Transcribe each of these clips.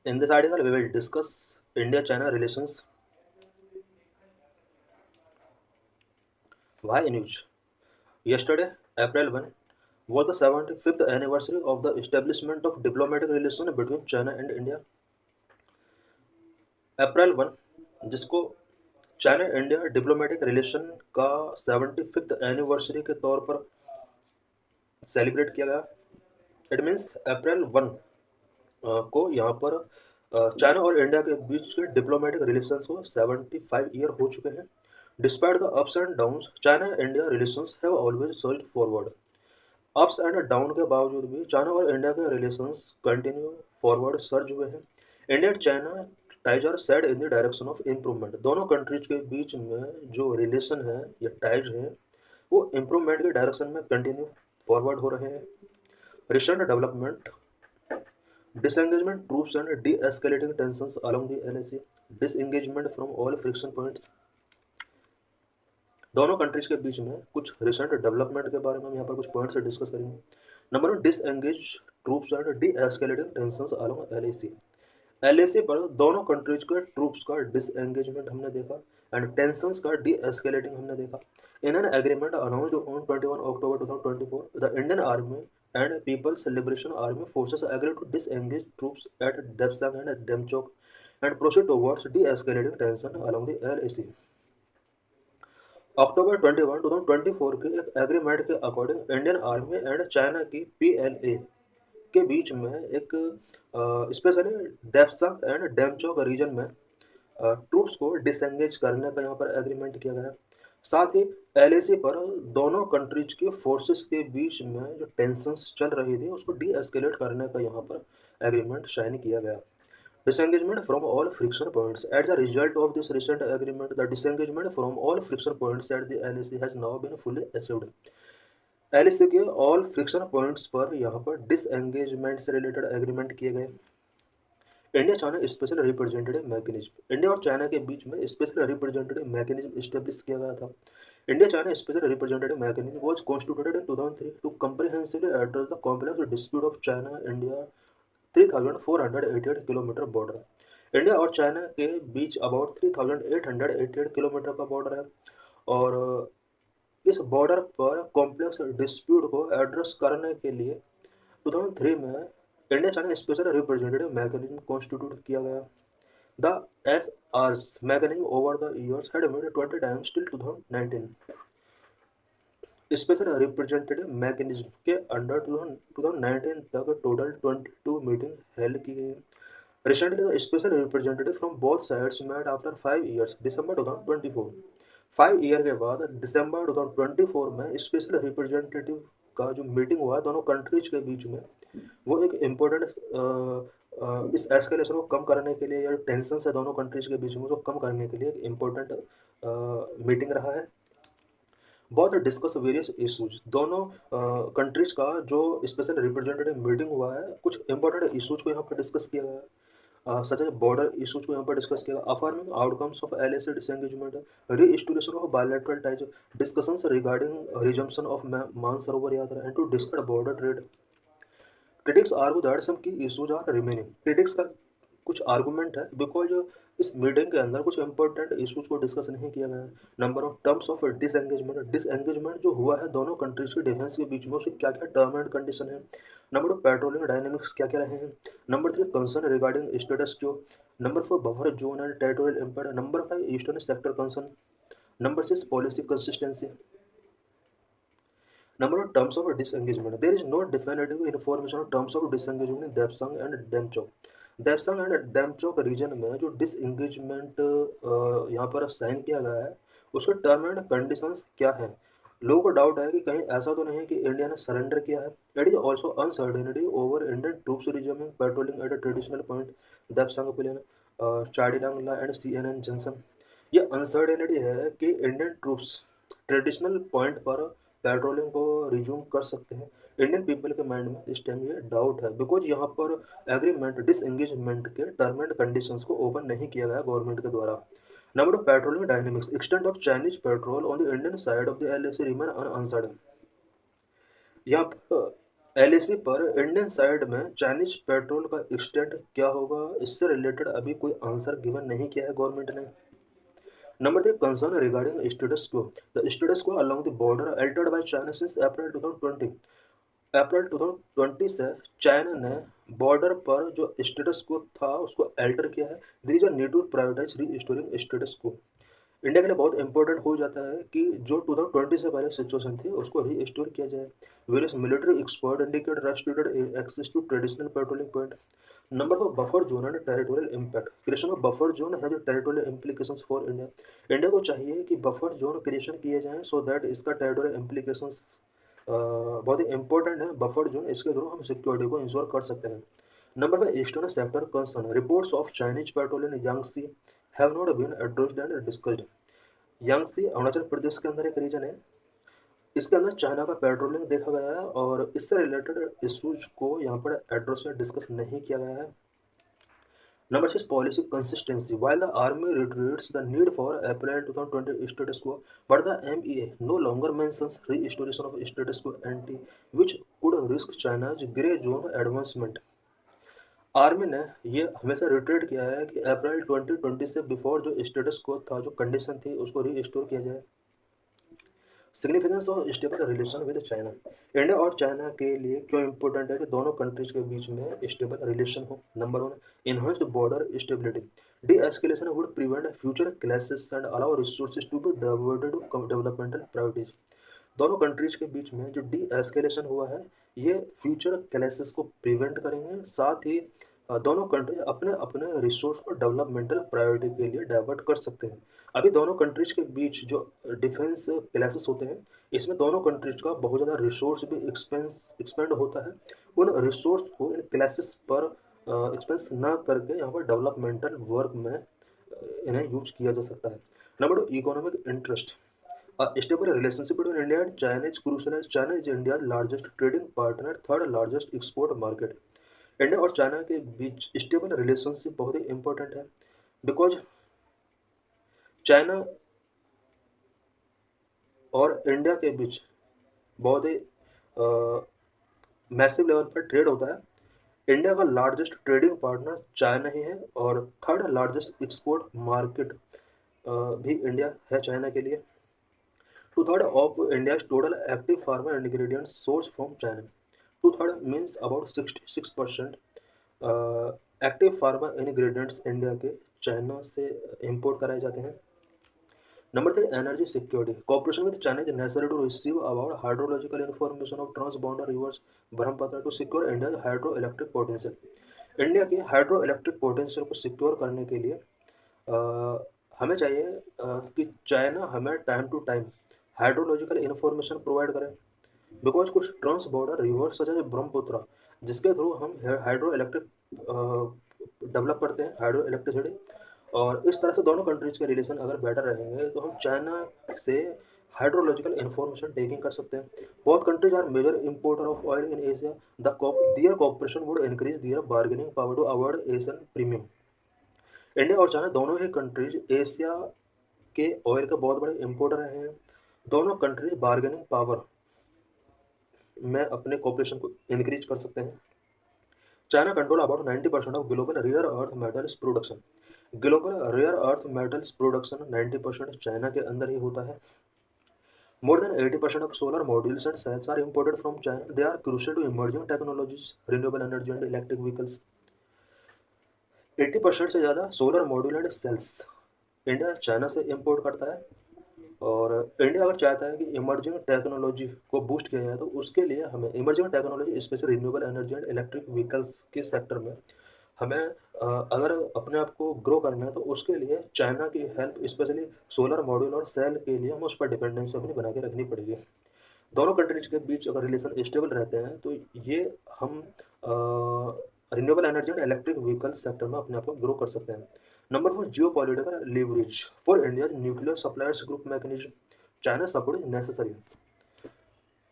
In this article, we will discuss India-China relations. Why news? Yesterday, April 1, was the 75th anniversary of the establishment of diplomatic relations between China and India. अप्रैल 1, जिसको China India diplomatic relation का 75th anniversary के तौर पर celebrate किया गया। It means April 1 को यहाँ पर चाइना और इंडिया के बीच के डिप्लोमेटिक रिलेशंस को 75 ईयर हो चुके हैं। Despite the ups and downs, China India relations have always surged forward. Ups and down के बावजूद भी चाइना और इंडिया के रिलेशंस कंटिन्यू फॉरवर्ड सर्ज हुए हैं। India and China ties are said in the direction of improvement. दोनों countries के बीच में जो रिलेशन है या टाइज है वो इम्प्रूवमेंट के डायरेक्शन में कंटिन्यू फॉरवर्ड हो रहे हैं। Recent development, disengagement troops and de-escalating tensions along the LAC, disengagement from all friction points। दोनों कंट्रीज के बीच में कुछ रिसेंट डेवलपमेंट के बारे में हम यहाँ पर कुछ पॉइंट्स डिस्कस करेंगे। Number 1, disengage troops and D-escalating tensions along LAC। LAC पर दोनों कंट्रीज के ट्रूप्स का डिसएंगेजमेंट हमने देखा एंड टेंशंस का डी-एस्केलेटिंग हमने देखा। In an agreement announced on 21 October 2024, the Indian army and People's Liberation Army forces agreed to disengage troops at Depsang and Demchok and proceed towards de-escalating tension along the LAC। अक्टूबर 21, 2024 के एक agreement के according Indian army and China की PLA के बीच में एक specially देप्संग and Demchok region में troops को डिसएंगेज करने का यहाँ पर एग्रीमेंट किया गया। साथ ही LAC पर दोनों कंट्रीज के फोर्सेस के बीच में जो टेंशंस चल रही थी उसको डी एस्केलेट करने का यहाँ पर एग्रीमेंट साइन किया गया। Disengagement from all friction points. As a result of this recent agreement, the disengagement from all friction points at the LAC has now been fully achieved। LAC के all friction points पर यहाँ पर disengagement से related agreement किए गए। India China special representative mechanism, India और China के बीच में स्पेशल रिप्रेजेंटेटिव मैकेनिज्म स्टेब्लिश किया गया था। India China special representative mechanism was constituted in 2003 to comprehensively address the complex dispute of China India 3488 kilometre border. India और China के बीच अबाउट 3888 किलोमीटर का बॉर्डर है और इस बॉर्डर पर कॉम्प्लेक्स डिस्प्यूट को एड्रेस करने के लिए 2003 में India China special representative mechanism constitute किया गया। The SR's mechanism over the years had met 20 times till 2019। Special representative mechanism के अंडर 2019 तक टोटल 22 मीटिंग हेल्ड की गई। Recently the special representative from both sides met after 5 years December 2024। 5 year के बाद दिसंबर 2024 में special representative का जो meeting हुआ दोनों कंट्रीज के बीच में वो एक इम्पोर्टेंट इस एस्केलेशन को कम करने के लिए या टेंशन है दोनों कंट्रीज के बीच में उसको कम करने के लिए एक इम्पोर्टेंट मीटिंग रहा है। बहुत डिस्कस वेरियस इशूज, दोनों कंट्रीज का जो स्पेशल रिप्रेजेंटेटिव मीटिंग हुआ है कुछ इंपॉर्टेंट इशूज को यहाँ पर डिस्कस किया गया, सच एज बॉर्डर इशूज को यहाँ पर डिस्कस किया गया, affirming outcomes of LAC disengagement, reinstallation of bilateral ties, discussions regarding resumption of Mansarovar Yatra and to discuss border trade. Critics argue that some key issues are remaining. Critics का कुछ argument है because इस meeting के अंदर कुछ important issues को discuss नहीं किया गया है। Number of terms of disengagement, disengagement जो हुआ है दोनों कंट्रीज के डिफेंस के बीच में उसके क्या क्या टर्म एंड कंडीशन है। नंबर ऑफ पेट्रोलिंग डायनेमिक्स क्या क्या रहे हैं। Number 3 concern regarding status quo. Number 4 buffer zone and territorial empire. Number 5 eastern sector concern. Number 6 policy consistency. Number of terms of disengagement. There is no definitive information on terms of disengagement in Depsang and Demchok। Depsang and Demchok region में जो disengagement यहाँ पर sign किया गया है उसके term and conditions क्या है। लोगों को डाउट है कि कहीं ऐसा तो नहीं है कि इंडिया ने सरेंडर किया है। It is also uncertainty over Indian troops resuming patrolling at a traditional point Depsang plain चाडीलांगला एंड CNN जंक्शन। ये अनसर्टेनिटी है कि इंडियन ट्रूप्स ट्रेडिशनल पॉइंट पर पेट्रोलिंग को रिज्यूम कर सकते हैं। इंडियन पीपल के माइंड में इस टाइम ये डाउट है बिकॉज यहाँ पर एग्रीमेंट डिसएंगेजमेंट के टर्म एंड कंडीशंस को ओपन नहीं किया गया गवर्नमेंट के द्वारा। Number of patrolling dynamics, extent of Chinese petrol on the Indian side of the LAC remain uncertain. यहाँ पर एलएसी पर इंडियन साइड में चाइनीज पेट्रोल का एक्सटेंट क्या होगा, इससे रिलेटेड अभी कोई आंसर गिवन नहीं किया है गवर्नमेंट ने। Number 3, concern regarding status quo. The status quo along the border Altered by China since April 2020। अप्रैल 2020 से चाइना ने बॉर्डर पर जो स्टेटस क्वो था उसको अल्टर किया है। There is a need to prioritise restoring status quo. India के लिए बहुत इंपॉर्टेंट हो जाता है कि जो 2020 से पहले सिचुएशन थी उसको रीस्टोर किया जाए। Various military expert indicate restored access to traditional patrolling point. Number four buffer zone and territorial impact. Creation of buffer zone has territorial implications for India. India को चाहिए कि बफर जोन क्रिएशन किए जाएं so that इसका territorial implications बहुत ही important है। Buffer zone, इसके थ्रू हम सिक्योरिटी को इंश्योर कर सकते हैं। Number 5, eastern sector concern. Reports of Chinese patrol in Yangtze have not been addressed and discussed. Yangtse Arunachal Pradesh के अंदर एक रीजन है, इसके अंदर चाइना का पेट्रोलिंग देखा गया है और इससे रिलेटेड इश्यूज को यहाँ पर एड्रेस में डिस्कस नहीं किया गया है। Number 6, policy consistency. While the army reiterates the need for April 2020 status quo, but the MEA no longer mentions restoration of status quo ante, which could risk China's grey zone advancement. Army ने ये हमेशा retreat किया है कि अप्रैल 2020 से before जो status को था, जो कंडीशन थी, उसको रीस्टोर किया जाए। Significance of stable relation with China. India और चाइना के लिए क्यों इंपॉर्टेंट है कि दोनों कंट्रीज के बीच में स्टेबल रिलेशन हो। Number 1, enhanced border stability. De escalation would prevent future clashes and allow resources to be diverted to developmental priorities. दोनों कंट्रीज के बीच में जो डी एस्केलेशन हुआ है ये फ्यूचर क्लैशेस को प्रिवेंट करेंगे, साथ ही दोनों कंट्रीज अपने अपने रिसोर्स को डेवलपमेंटल प्रायोरिटी के लिए डाइवर्ट कर सकते हैं। अभी दोनों कंट्रीज के बीच जो डिफेंस क्लैशेस होते हैं इसमें दोनों कंट्रीज का बहुत ज़्यादा रिसोर्स भी एक्सपेंड होता है। उन रिसोर्स को इन क्लैशेस पर एक्सपेंस ना करके यहाँ पर डेवलपमेंटल वर्क में इन्हें यूज किया जा सकता है। Number 2, economic interest. A stable relationship between India and China is crucial as China is India's largest trading partner, third largest export market. India और चाइना के बीच स्टेबल रिलेशनशिप बहुत ही इंपॉर्टेंट है बिकॉज चाइना और इंडिया के बीच बहुत ही मैसिव लेवल पर ट्रेड होता है। इंडिया का लार्जेस्ट ट्रेडिंग पार्टनर चाइना ही है और थर्ड लार्जेस्ट एक्सपोर्ट मार्केट भी इंडिया है चाइना के लिए। Two third of India total active pharma ingredients source from China. Two third means about 66% active pharma ingredients India के चाइना से इंपोर्ट कराए जाते हैं। Number 3, energy security. Cooperation with China is necessary to receive about hydrological information of transborder rivers Brahmaputra to secure India hydro electric potential. India की hydro electric potential को secure करने के लिए हमें चाहिए कि चाइना हमें time to time hydrological information provide करें बिकॉज कुछ trans border rivers such as Brahmaputra जिसके थ्रू हम हाइड्रो इलेक्ट्रिक डेवलप करते हैं, हाइड्रो इलेक्ट्रिसिटी। और इस तरह से दोनों कंट्रीज के रिलेशन अगर बेटर रहेंगे तो हम चाइना से हाइड्रोलॉजिकल इन्फॉर्मेशन टेकिंग कर सकते हैं। Both countries are major importer of oil in Asia. Their cooperation would increase their bargaining power to avoid Asian premium. India और चाइना दोनों ही कंट्रीज एशिया के ऑयल के बहुत बड़े इंपोर्टर रहे हैं। दोनों कंट्रीज बार्गेनिंग पावर में अपने कॉपरेशन को इंक्रीज कर सकते हैं। China control about 90% of global rare earth metals production. Global rare earth metals production 90% China के अंदर ही होता है। More than 80% of solar modules and cells are imported from China. They are crucial to emerging technologies, renewable energy and electric vehicles. 80% से ज़्यादा solar module and cells India China से import करता है। और इंडिया अगर चाहता है कि इमर्जिंग टेक्नोलॉजी को बूस्ट किया जाए तो उसके लिए हमें emerging technology specially renewable energy and electric vehicles के सेक्टर में हमें अगर अपने आप को ग्रो करना है तो उसके लिए चाइना की हेल्प स्पेशली सोलर मॉड्यूल और सेल के लिए हमें उस पर डिपेंडेंसी अपनी बना के रखनी पड़ेगी। दोनों कंट्रीज के बीच अगर रिलेशन स्टेबल रहते हैं तो ये हम renewable energy and electric vehicle sector में अपने आप को ग्रो कर सकते हैं। Number 4, Jio political leverage for India nuclear suppliers group mechanism. China support is necessary.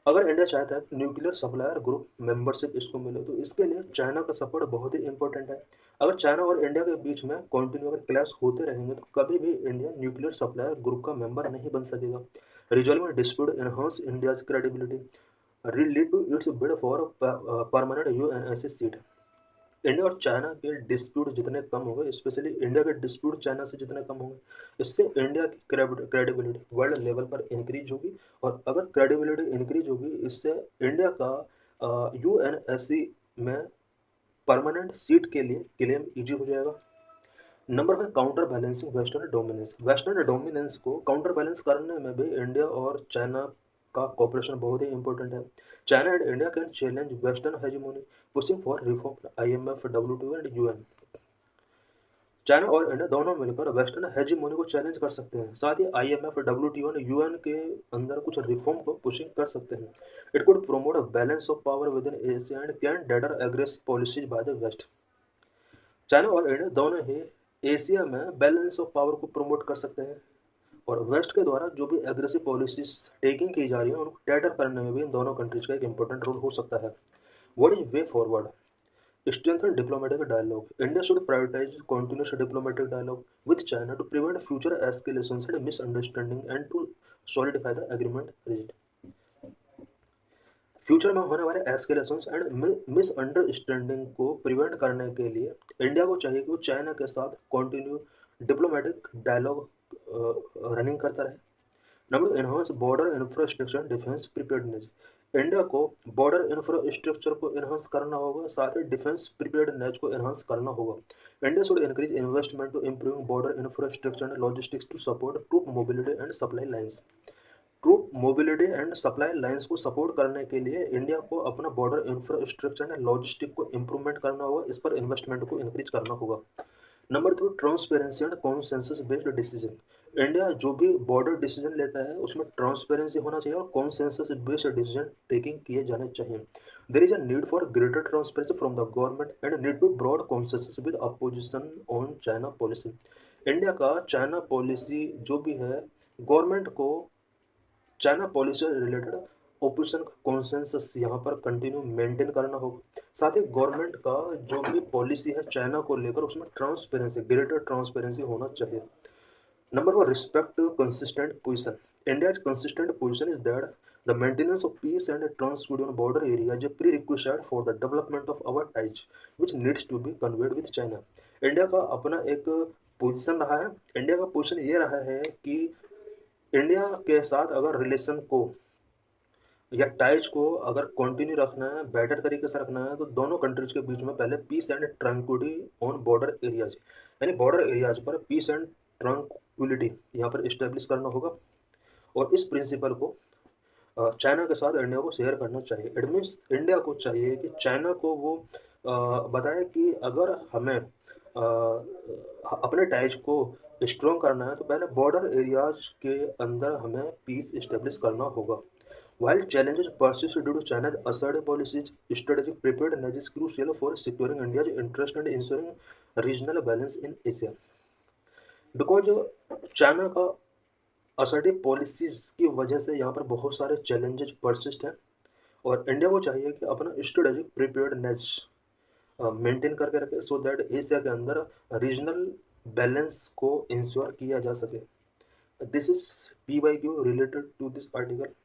अगर इंडिया चाहता है कि न्यूक्लियर सप्लायर ग्रुप मेंबरशिप इसको मिले तो इसके लिए चाइना का सपोर्ट बहुत ही इंपॉर्टेंट है। अगर चाइना और इंडिया के बीच में कंटिन्यू अगर क्लैश होते रहेंगे तो कभी भी इंडिया न्यूक्लियर सप्लायर ग्रुप का मेंबर नहीं बन सकेगा। Resolving dispute enhance India's credibility. lead to its bid for a permanent UNSC seat. India और चाइना के डिस्प्यूट जितने कम होंगे, स्पेशली इंडिया के डिस्प्यूट चाइना से जितने कम होंगे, इससे इंडिया की क्रेडिबिलिटी वर्ल्ड लेवल पर इंक्रीज होगी। और अगर क्रेडिबिलिटी इंक्रीज होगी, इससे इंडिया का यूएनएससी में परमानेंट सीट के लिए क्लेम इजी हो जाएगा। Number 5, counter balancing western dominance. Western dominance को काउंटर बैलेंस करने में भी इंडिया और चाइना का कॉपरेशन बहुत ही इंपॉर्टेंट है। China and India can challenge western hegemony, pushing for reform IMF, WTO and UN. China और इंडिया दोनों मिलकर वेस्टर्न हेजेमोनी को चैलेंज कर सकते हैं, साथ ही आईएमएफ, डब्ल्यूटीओ एंड यूएन के अंदर कुछ रिफॉर्म को पुशिंग कर सकते हैं। It could promote a balance of power within Asia and can deter aggressive policies by the west. China और इंडिया दोनों ही एशिया में बैलेंस ऑफ पावर को प्रमोट कर सकते हैं, और वेस्ट के द्वारा जो भी एग्रेसिव पॉलिसीज टेकिंग की जा रही है उनको टेटर करने में भी इन दोनों कंट्रीज का एक इंपॉर्टेंट रोल हो सकता है। What is way forward? Strengthen diplomatic dialogue. India should prioritize continuous diplomatic dialogue with China to prevent future escalations and misunderstanding and to solidify the agreement rigid. Future में होने वाले एस्केलेशंस and misunderstanding को prevent करने के लिए India को चाहिए कि वो चाइना के साथ कंटिन्यू डिप्लोमेटिक डायलॉग रनिंग करता रहे। Number, enhance border infrastructure defence preparedness. India को बॉर्डर इंफ्रास्ट्रक्चर को एनहांस करना होगा, साथ ही डिफेंस प्रिपेयर्डनेस को एनहांस करना होगा। India should increase investment to improving border infrastructure and logistics to support troop mobility and supply lines. Troop mobility and supply lines को सपोर्ट करने के लिए इंडिया को अपना बॉर्डर इंफ्रास्ट्रक्चर एंड लॉजिस्टिक को इम्प्रूवमेंट करना होगा, इस पर इन्वेस्टमेंट को इंक्रीज करना होगा। Number 2, transparency and consensus based decision. India जो भी बॉर्डर डिसीजन लेता है उसमें ट्रांसपेरेंसी होना चाहिए और कॉन्सेंसस बेस्ड डिसीजन टेकिंग किए जाने चाहिए। There is a need for greater transparency from the government and need to broad consensus with opposition on China policy. India का चाइना पॉलिसी जो भी है, गवर्नमेंट को चाइना पॉलिसी रिलेटेड ओपोजिशन का consensus यहाँ पर कंटिन्यू मेंटेन करना होगा। साथ ही गवर्नमेंट का जो भी पॉलिसी है चाइना को लेकर उसमें ट्रांसपेरेंसी, ग्रेटर ट्रांसपेरेंसी होना चाहिए। Number 4, respect consistent position. India's consistent position is that the maintenance of peace and transport on border area is prerequisite for the development of our ties which needs to be conveyed with China. India का अपना एक position रहा है, India का position ये रहा है कि इंडिया के साथ अगर रिलेशन को या टाइज को अगर कंटिन्यू रखना है, बेटर तरीके से रखना है, तो दोनों कंट्रीज के बीच में पहले peace and tranquillity on border areas, यानी बॉर्डर एरियाज पर पीस एंड ट्रैंक्विलिटी यहाँ पर इस्टेब्लिश करना होगा। और इस प्रिंसिपल को चाइना के साथ इंडिया को शेयर करना चाहिए। इट मीन्स इंडिया को चाहिए कि चाइना को वो बताए कि अगर हमें अपने टाइज को स्ट्रॉन्ग करना है तो पहले बॉर्डर एरियाज के अंदर हमें पीस इस्टेब्लिश करना होगा। While challenges persist due to China's assertive policies, strategic preparedness is crucial for securing India's interest and ensuring regional balance in Asia. Because China का असर्टिव पॉलिसीज की वजह से यहाँ पर बहुत सारे चैलेंजेस परसिस्ट हैं, और इंडिया को चाहिए कि अपना स्ट्रेटेजिक प्रिपेयर्डनेस मेंटेन करके रखे, सो दैट एशिया के अंदर रीजनल बैलेंस को इंश्योर किया जा सके। This is PYQ related to this article.